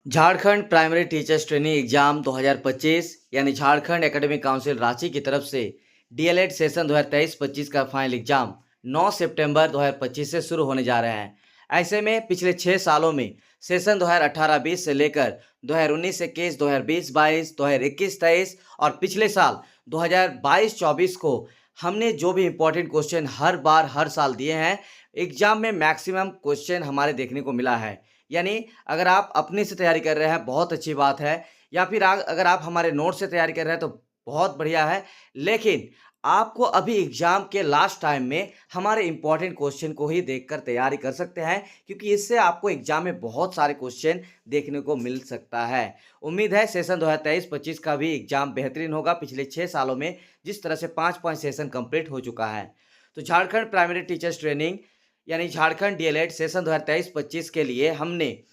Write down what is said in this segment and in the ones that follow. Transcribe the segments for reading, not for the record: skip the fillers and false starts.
Jharkhand primary teachers training exam 2025 यानी Jharkhand academic council Ranchi की तरफ से डीएलएड सेशन 2023-25 का फाइनल एग्जाम 9 सितंबर 2025 से शुरू होने जा रहे हैं। ऐसे में पिछले 6 सालों में सेशन 2018-20 से लेकर 2019-21, 2020-22, 2021-23 और पिछले साल 2022-24 को हमने जो भी इम्पोर्टेंट क्वेश्चन हर बार हर साल दिए हैं, एग्जाम में मैक्सिमम क्वेश्चन हमारे देखने को मिला है। यानी अगर आप अपने से तैयारी कर रहे हैं बहुत अच्छी बात है, या फिर अगर आप हमारे नोट से तैयारी कर रहे हैं तो बहुत बढ़िया है। लेकिन आपको अभी एग्जाम के लास्ट टाइम में हमारे इंपॉर्टेंट क्वेश्चन को ही देखकर तैयारी कर सकते हैं, क्योंकि इससे आपको एग्जाम में बहुत सारे क्वेश्चन देखने को मिल सकता है। उम्मीद है सेशन 2023-25 का भी एग्जाम बेहतरीन होगा। पिछले 6 सालों में जिस तरह से 5-5 सेशन कंप्लीट हो चुका है, तो झारखंड प्राइमरी टीचर्स ट्रेनिंग यानी झारखंड डीएलएड सेशन 2023-25 के लिए हमने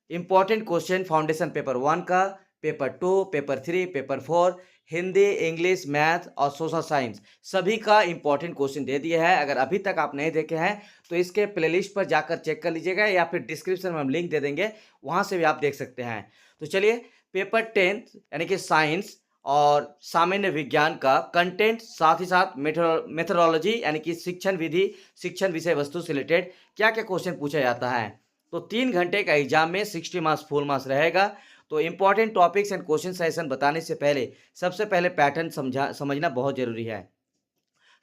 इंपॉर्टेंट क्वेश्चन फाउंडेशन पेपर 1 का, paper 2, paper 3, paper 4, Hindi, English, math और सोशल साइंस सभी का इंपॉर्टेंट क्वेश्चन दे दिए हैं। अगर अभी तक आप नहीं देखे हैं तो इसके प्लेलिस्ट पर जाकर चेक कर लीजिएगा, या फिर डिस्क्रिप्शन में हम लिंक दे देंगे, वहां से भी आप देख सकते हैं। तो चलिए, पेपर 10 यानी कि साइंस और सामान्य विज्ञान का कंटेंट, साथ ही साथ मेथोडोलॉजी यानी कि शिक्षण विधि, शिक्षण विषय वस्तु से रिलेटेड क्या क्या क्वेश्चन पूछा जाता है। तो 3 घंटे का एग्जाम में 60 मार्क्स फुल मार्क्स रहेगा। तो important topics and question session बताने से पहले सबसे पहले पैटर्न समझना बहुत जरूरी है।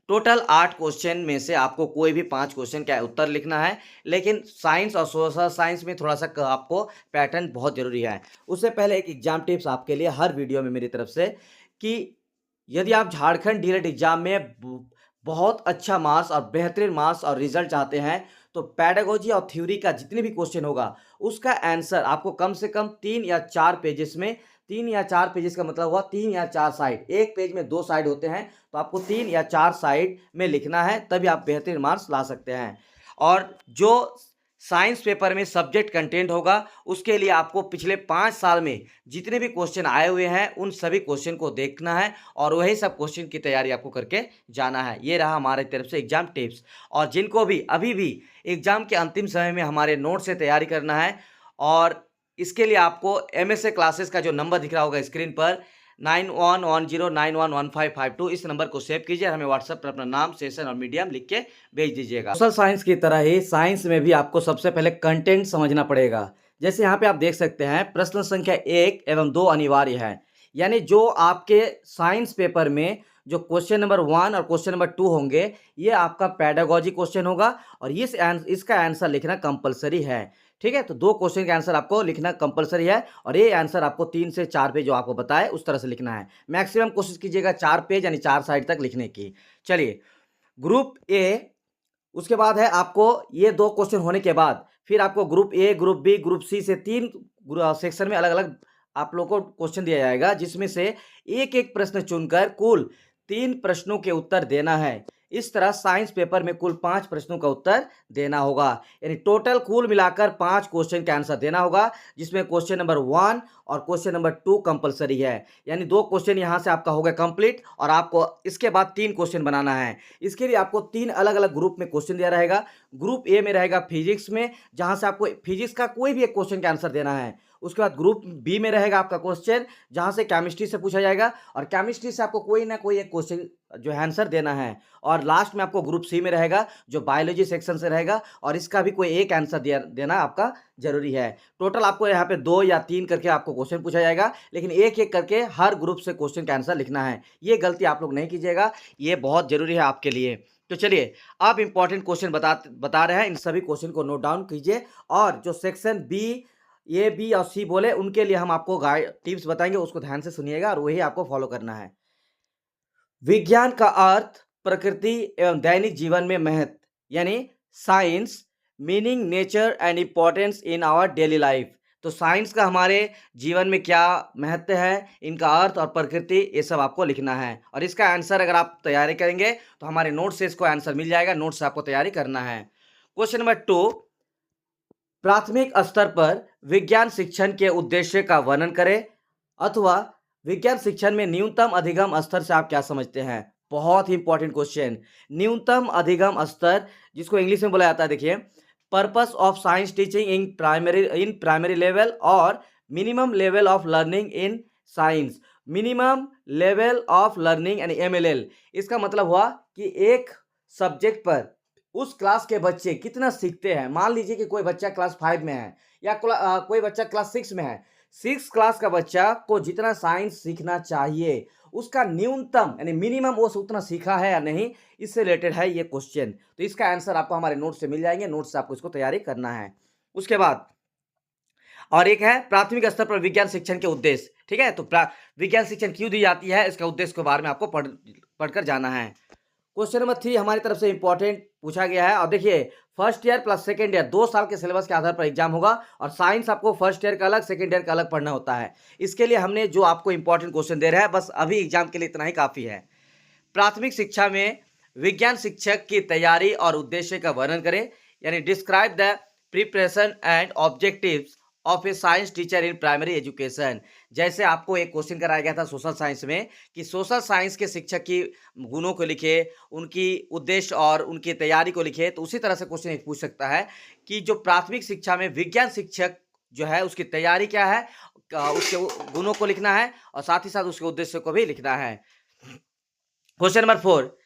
टोटल 8 क्वेश्चन में से आपको कोई भी 5 क्वेश्चन का उत्तर लिखना है, लेकिन साइंस और सोशल साइंस में थोड़ा सा आपको पैटर्न बहुत जरूरी है। उससे पहले एक एग्जाम टिप्स आपके लिए हर वीडियो में मेरी तरफ से, कि यदि आप झारखंड डीएलएड एग्जाम में बहुत अच्छा मार्क्स और बेहतरीन मार्क्स और रिजल्ट चाहते हैं, तो पैडागोजी और थ्योरी का जितने भी क्वेश्चन होगा उसका आंसर आपको कम से कम 3 या 4 पेजेस में, 3 या 4 पेजेस का मतलब हुआ 3 या 4 साइड, एक पेज में 2 साइड होते हैं, तो आपको 3 या 4 साइड में लिखना है, तभी आप बेहतरीन मार्क्स ला सकते हैं। और जो साइंस पेपर में सब्जेक्ट कंटेंट होगा, उसके लिए आपको पिछले 5 साल में जितने भी क्वेश्चन आए हुए हैं उन सभी क्वेश्चन को देखना है और वही सब क्वेश्चन की तैयारी आपको करके जाना है। ये रहा हमारे तरफ से एग्जाम टिप्स। और जिनको भी अभी भी एग्जाम के अंतिम समय में हमारे नोट से तैयारी करना है, और इसके लिए आपको एमएसए क्लासेस का जो नंबर दिख रहा होगा स्क्रीन पर 9110911552, इस नंबर को सेव कीजिए, हमें व्हाट्सएप पर अपना नाम, सेशन और मीडियम लिख के भेज दीजिएगा। सोशल साइंस की तरह ही साइंस में भी आपको सबसे पहले कंटेंट समझना पड़ेगा। जैसे यहाँ पे आप देख सकते हैं, प्रश्न संख्या 1 एवं 2 अनिवार्य है। यानी जो आपके साइंस पेपर में जो क्वेश्चन नंबर 1 और क्वेश्चन नंबर 2 होंगे, ये आपका पेडागोजी क्वेश्चन होगा और इसका आंसर लिखना कंपलसरी है। ठीक है, तो 2 क्वेश्चन का आंसर आपको लिखना कंपलसरी है, और ये आंसर आपको 3 से 4 पेज जो आपको बताए उस तरह से लिखना है। मैक्सिमम कोशिश कीजिएगा 4 पेज यानी 4 साइड तक लिखने की। चलिए, ग्रुप ए, उसके बाद है आपको ये 2 क्वेश्चन होने के बाद फिर आपको group A, group B, group C से 3 सेक्शन में अलग अलग आप लोगों को क्वेश्चन दिया जाएगा, जिसमें से एक एक प्रश्न चुनकर कुल 3 प्रश्नों के उत्तर देना है। इस तरह साइंस पेपर में कुल 5 प्रश्नों का उत्तर देना होगा, यानी टोटल कुल मिलाकर 5 क्वेश्चन का आंसर देना होगा, जिसमें क्वेश्चन नंबर 1 और क्वेश्चन नंबर 2 कंपलसरी है। यानी 2 क्वेश्चन यहां से आपका हो गया कंप्लीट, और आपको इसके बाद 3 क्वेश्चन बनाना है। इसके लिए आपको 3 अलग अलग ग्रुप में क्वेश्चन दिया रहेगा। ग्रुप ए में रहेगा फिजिक्स में, जहां से आपको फिजिक्स का कोई भी एक क्वेश्चन का आंसर देना है। उसके बाद ग्रुप बी में रहेगा आपका क्वेश्चन, जहां से केमिस्ट्री से पूछा जाएगा, और केमिस्ट्री से आपको कोई ना कोई एक क्वेश्चन जो है आंसर देना है। और लास्ट में आपको ग्रुप सी में रहेगा, जो बायोलॉजी सेक्शन से रहेगा, और इसका भी कोई एक आंसर देना आपका जरूरी है। टोटल आपको यहाँ पे 2 या 3 करके आपको क्वेश्चन पूछा जाएगा, लेकिन एक एक करके हर ग्रुप से क्वेश्चन का आंसर लिखना है। ये गलती आप लोग नहीं कीजिएगा, ये बहुत जरूरी है आपके लिए। तो चलिए, आप इंपॉर्टेंट क्वेश्चन बता रहे हैं, इन सभी क्वेश्चन को नोट डाउन कीजिए, और जो सेक्शन बी, ए, बी और सी बोले उनके लिए हम आपको गाइड टिप्स बताएंगे, उसको ध्यान से सुनिएगा और वही आपको फॉलो करना है। विज्ञान का अर्थ प्रकृति एवं दैनिक जीवन में महत्व, यानी science, meaning, nature and importance in our daily life. तो साइंस का हमारे जीवन में क्या महत्व है, इनका अर्थ और प्रकृति, ये सब आपको लिखना है। और इसका आंसर अगर आप तैयारी करेंगे तो हमारे नोट से इसको आंसर मिल जाएगा, नोट से आपको तैयारी करना है। क्वेश्चन नंबर 2, प्राथमिक स्तर पर विज्ञान शिक्षण के उद्देश्य का वर्णन करें, अथवा विज्ञान शिक्षण में न्यूनतम अधिगम स्तर से आप क्या समझते हैं। बहुत ही इंपॉर्टेंट क्वेश्चन। न्यूनतम अधिगम स्तर, जिसको इंग्लिश में बोला जाता है, देखिए, purpose of science teaching in primary level और minimum level of learning in science, minimum level of learning यानी MLL। इसका मतलब हुआ कि एक सब्जेक्ट पर उस क्लास के बच्चे कितना सीखते हैं। मान लीजिए कि कोई बच्चा क्लास 5 में है या कोई बच्चा क्लास 6 में है। 6 क्लास का बच्चा को जितना साइंस सीखना चाहिए उसका न्यूनतम यानी मिनिमम वो उतना सीखा है या नहीं, इससे रिलेटेड है ये क्वेश्चन। तो इसका आंसर आपको हमारे नोट से मिल जाएंगे, नोट से आपको इसको तैयारी करना है। उसके बाद और एक है प्राथमिक स्तर पर विज्ञान शिक्षण के उद्देश्य। ठीक है, तो विज्ञान शिक्षण क्यों दी जाती है, इसका उद्देश्य के बारे में आपको पढ़कर जाना है। क्वेश्चन नंबर 3 हमारी तरफ से इंपॉर्टेंट पूछा गया है। और देखिए, first year plus second year 2 साल के सिलेबस के आधार पर एग्जाम होगा और साइंस आपको फर्स्ट ईयर का अलग, सेकेंड ईयर का अलग पढ़ना होता है। इसके लिए हमने जो आपको इंपॉर्टेंट क्वेश्चन दे रहे हैं, बस अभी एग्जाम के लिए इतना ही काफी है। प्राथमिक शिक्षा में विज्ञान शिक्षक की तैयारी और उद्देश्य का वर्णन करें, यानी describe the preparation and objectives of A science teacher in primary education. जैसे आपको एक क्वेश्चन कराया गया था सोशल साइंस में कि सोशल साइंस के शिक्षक की गुणों को लिखे, उनकी उद्देश्य और उनकी तैयारी को लिखे। तो उसी तरह से क्वेश्चन एक पूछ सकता है कि जो प्राथमिक शिक्षा में विज्ञान शिक्षक जो है उसकी तैयारी क्या है, उसके गुणों को लिखना है और साथ ही साथ उसके उद्देश्य को भी लिखना है। क्वेश्चन नंबर 4,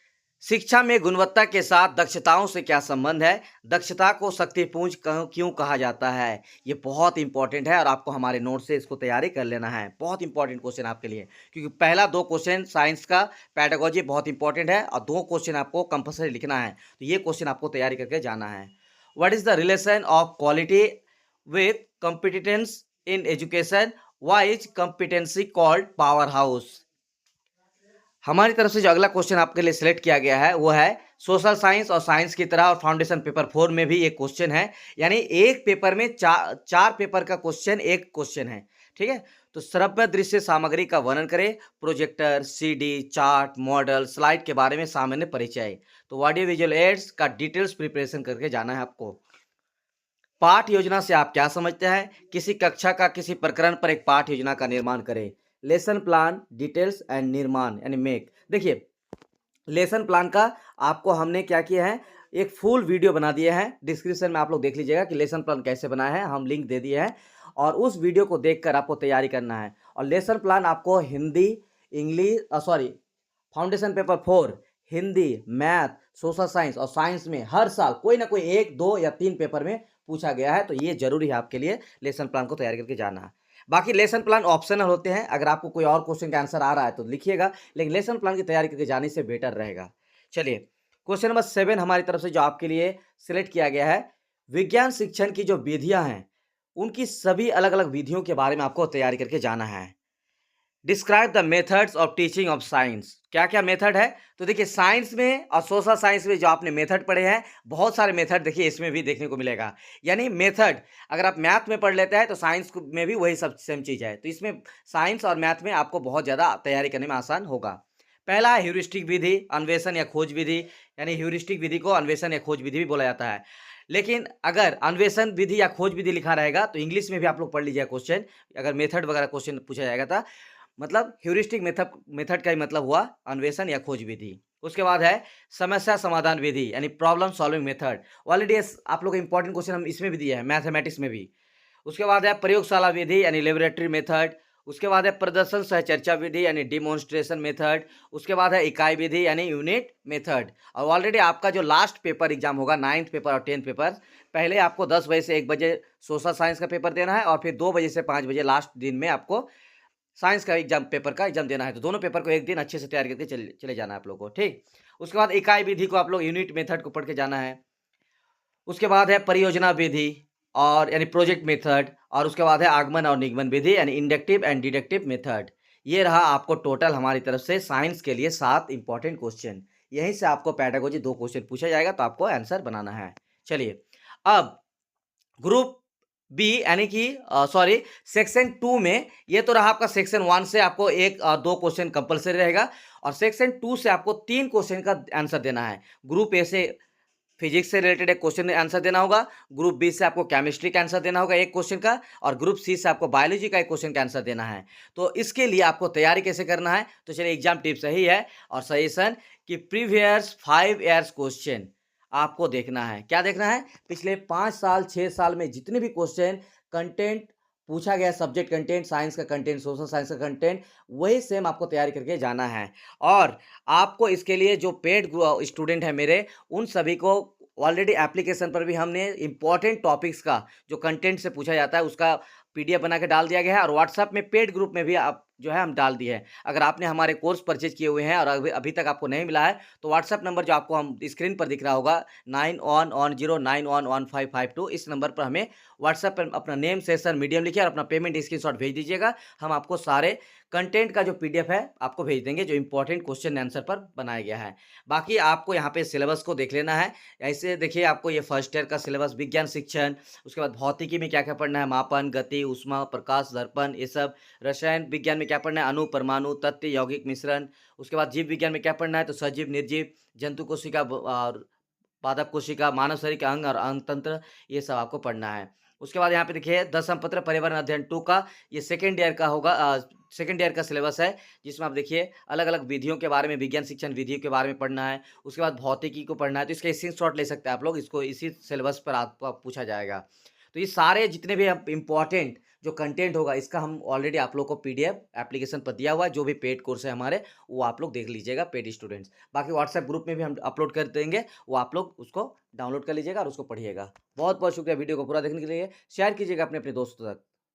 शिक्षा में गुणवत्ता के साथ दक्षताओं से क्या संबंध है, दक्षता को शक्तिपुंज क्यों कहा जाता है। ये बहुत इंपॉर्टेंट है और आपको हमारे नोट से इसको तैयारी कर लेना है। बहुत इंपॉर्टेंट क्वेश्चन आपके लिए, क्योंकि पहला 2 क्वेश्चन साइंस का पेडागोजी बहुत इंपॉर्टेंट है और 2 क्वेश्चन आपको कंपलसरी लिखना है। तो ये क्वेश्चन आपको तैयारी करके जाना है। What is the relation of quality with competence in education, why is competency called power house. हमारी तरफ से जो अगला क्वेश्चन आपके लिए सिलेक्ट किया गया है वो है सोशल साइंस और साइंस की तरह और फाउंडेशन पेपर 4 में भी एक क्वेश्चन है, यानी एक पेपर में चार पेपर का क्वेश्चन एक क्वेश्चन है। ठीक है, तो श्रव्य दृश्य सामग्री का वर्णन करें, projector, CD, chart, model, slide के बारे में सामान्य परिचय। तो ऑडियो विजुअल एड्स का डिटेल्स प्रिपरेशन करके जाना है आपको। पाठ योजना से आप क्या समझते हैं, किसी कक्षा का किसी प्रकरण पर एक पाठ योजना का निर्माण करें। लेसन प्लान, डिटेल्स एंड निर्माण यानी मेक। देखिए, लेसन प्लान का आपको हमने क्या किया है, एक फुल वीडियो बना दिया है। डिस्क्रिप्शन में आप लोग देख लीजिएगा कि लेसन प्लान कैसे बनाया है, हम लिंक दे दिए हैं और उस वीडियो को देखकर आपको तैयारी करना है। और लेसन प्लान आपको Hindi, English foundation paper 4, Hindi, math, social science और साइंस में हर साल कोई ना कोई 1, 2 या 3 पेपर में पूछा गया है। तो ये जरूरी है आपके लिए लेसन प्लान को तैयार करके जाना है। बाकी लेसन प्लान ऑप्शनल होते हैं, अगर आपको कोई और क्वेश्चन का आंसर आ रहा है तो लिखिएगा, लेकिन लेसन प्लान की तैयारी करके जाने से बेटर रहेगा। चलिए, क्वेश्चन नंबर 7 हमारी तरफ से जो आपके लिए सिलेक्ट किया गया है, विज्ञान शिक्षण की जो विधियां हैं उनकी सभी अलग अलग विधियों के बारे में आपको तैयारी करके जाना है। Describe the methods of teaching of science. क्या क्या मेथड है, तो देखिए साइंस में और सोशल साइंस में जो आपने मेथड पढ़े हैं, बहुत सारे मेथड देखिए इसमें भी देखने को मिलेगा। यानी मेथड अगर आप मैथ में पढ़ लेते हैं तो साइंस में भी वही सब सेम चीज़ है। तो इसमें साइंस और मैथ में आपको बहुत ज़्यादा तैयारी करने में आसान होगा। पहला है ह्यूरिस्टिक विधि, अन्वेषण या खोज विधि। यानी ह्यूरिस्टिक विधि को अन्वेषण या खोज विधि भी बोला जाता है, लेकिन अगर अन्वेषण विधि या खोज विधि लिखा रहेगा तो इंग्लिश में भी आप लोग पढ़ लीजिए क्वेश्चन, अगर मेथड वगैरह क्वेश्चन पूछा जाएगा था, मतलब ह्यूरिस्टिक मेथड का ही मतलब हुआ अन्वेषण या खोज विधि। उसके बाद है समस्या समाधान विधि यानी प्रॉब्लम सॉल्विंग मेथड। ऑलरेडी आप लोग का इंपॉर्टेंट क्वेश्चन हम इसमें भी दिए हैं, मैथमेटिक्स में भी। उसके बाद है प्रयोगशाला विधि यानी लेबोरेटरी मेथड। उसके बाद है प्रदर्शन सह चर्चा विधि यानी डिमॉन्स्ट्रेशन मेथड। उसके बाद है इकाई विधि यानी यूनिट मेथड। और ऑलरेडी आपका जो लास्ट पेपर एग्जाम होगा, 9th पेपर और 10th पेपर, पहले आपको 10 बजे से 1 बजे सोशल साइंस का पेपर देना है और फिर 2 बजे से 5 बजे लास्ट दिन में आपको साइंस का एग्जाम पेपर का एग्जाम देना है। तो दोनों पेपर को एक दिन अच्छे से तैयार करके चले जाना है आप लोगों को। ठीक, उसके बाद इकाई विधि को आप लोग यूनिट मेथड को पढ़ के जाना है। उसके बाद है परियोजना विधि और यानी प्रोजेक्ट मेथड। और उसके बाद है आगमन और निगमन विधि यानी इंडक्टिव एंड डिडक्टिव मेथड। ये रहा आपको टोटल हमारी तरफ से साइंस के लिए 7 इंपॉर्टेंट क्वेश्चन। यहीं से आपको पेडागोजी 2 क्वेश्चन पूछा जाएगा, तो आपको आंसर बनाना है। चलिए, अब ग्रुप बी यानी कि सेक्शन 2 में ये तो रहा आपका सेक्शन 1 से आपको 1-2 क्वेश्चन कंपलसरी रहेगा और सेक्शन 2 से आपको 3 क्वेश्चन का आंसर देना है। ग्रुप ए से फिजिक्स से रिलेटेड एक क्वेश्चन आंसर देना होगा, ग्रुप बी से आपको केमिस्ट्री का आंसर देना होगा एक क्वेश्चन का, और ग्रुप सी से आपको बायोलॉजी का एक क्वेश्चन का आंसर देना है। तो इसके लिए आपको तैयारी कैसे करना है, तो चलिए एग्जाम टिप सही है और सजेशन कि प्रीवियस 5 ईयर्स क्वेश्चन आपको देखना है। क्या देखना है, पिछले 5 साल 6 साल में जितने भी क्वेश्चन कंटेंट पूछा गया सब्जेक्ट कंटेंट, साइंस का कंटेंट, सोशल साइंस का कंटेंट, वही सेम आपको तैयारी करके जाना है। और आपको इसके लिए जो पेड स्टूडेंट हैं मेरे, उन सभी को ऑलरेडी एप्लीकेशन पर भी हमने इम्पोर्टेंट टॉपिक्स का जो कंटेंट से पूछा जाता है, उसका पीडीएफ बना के डाल दिया गया है और व्हाट्सएप में पेड ग्रुप में भी आप जो है हम डाल दिए हैं। अगर आपने हमारे कोर्स परचेज़ किए हुए हैं और अभी अभी तक आपको नहीं मिला है, तो व्हाट्सएप नंबर जो आपको हम स्क्रीन पर दिख रहा होगा 9110911552, इस नंबर पर हमें व्हाट्सएप पर अपना नेम, सेशन, मीडियम लिखिए और अपना पेमेंट स्क्रीनशॉट भेज दीजिएगा। हम आपको सारे कंटेंट का जो पीडीएफ है आपको भेज देंगे, जो इम्पोर्टेंट क्वेश्चन आंसर पर बनाया गया है। बाकी आपको यहाँ पे सिलेबस को देख लेना है। ऐसे देखिए, आपको ये फर्स्ट ईयर का सिलेबस, विज्ञान शिक्षण, उसके बाद भौतिकी में क्या-क्या पढ़ना है, मापन, गति, ऊष्मा, प्रकाश, दर्पण, ये सब। रसायन विज्ञान में क्या पढ़ना है, अणु, परमाणु, तत्व, यौगिक मिश्रण। उसके बाद जीव विज्ञान में क्या पढ़ना है, तो सजीव, निर्जीव, जंतु कोशिका और पादप कोशिका, मानव शरीर के अंग और अंगतंत्र, ये सब आपको पढ़ना है। उसके बाद यहाँ पे देखिए दसम पत्र पर्यावरण अध्ययन 2 का, ये सेकंड ईयर का होगा, सेकंड ईयर का सिलेबस है, जिसमें आप देखिए अलग-अलग विधियों के बारे में, विज्ञान शिक्षण विधियों के बारे में पढ़ना है। उसके बाद भौतिकी को पढ़ना है, तो इसका स्क्रीनशॉट ले सकते हैं आप लोग, इसको इसी सिलेबस पर आपको पूछा जाएगा। तो ये सारे जितने भी अब इम्पोर्टेंट जो कंटेंट होगा, इसका हम ऑलरेडी आप लोग को पीडीएफ एप्लीकेशन पर दिया हुआ है, जो भी पेड कोर्स है हमारे, वो आप लोग देख लीजिएगा, पेड स्टूडेंट्स। बाकी व्हाट्सएप ग्रुप में भी हम अपलोड कर देंगे, वो आप लोग उसको डाउनलोड कर लीजिएगा और उसको पढ़िएगा। बहुत-बहुत शुक्रिया वीडियो को पूरा देखने के लिए। शेयर कीजिएगा अपने-अपने दोस्तों तक।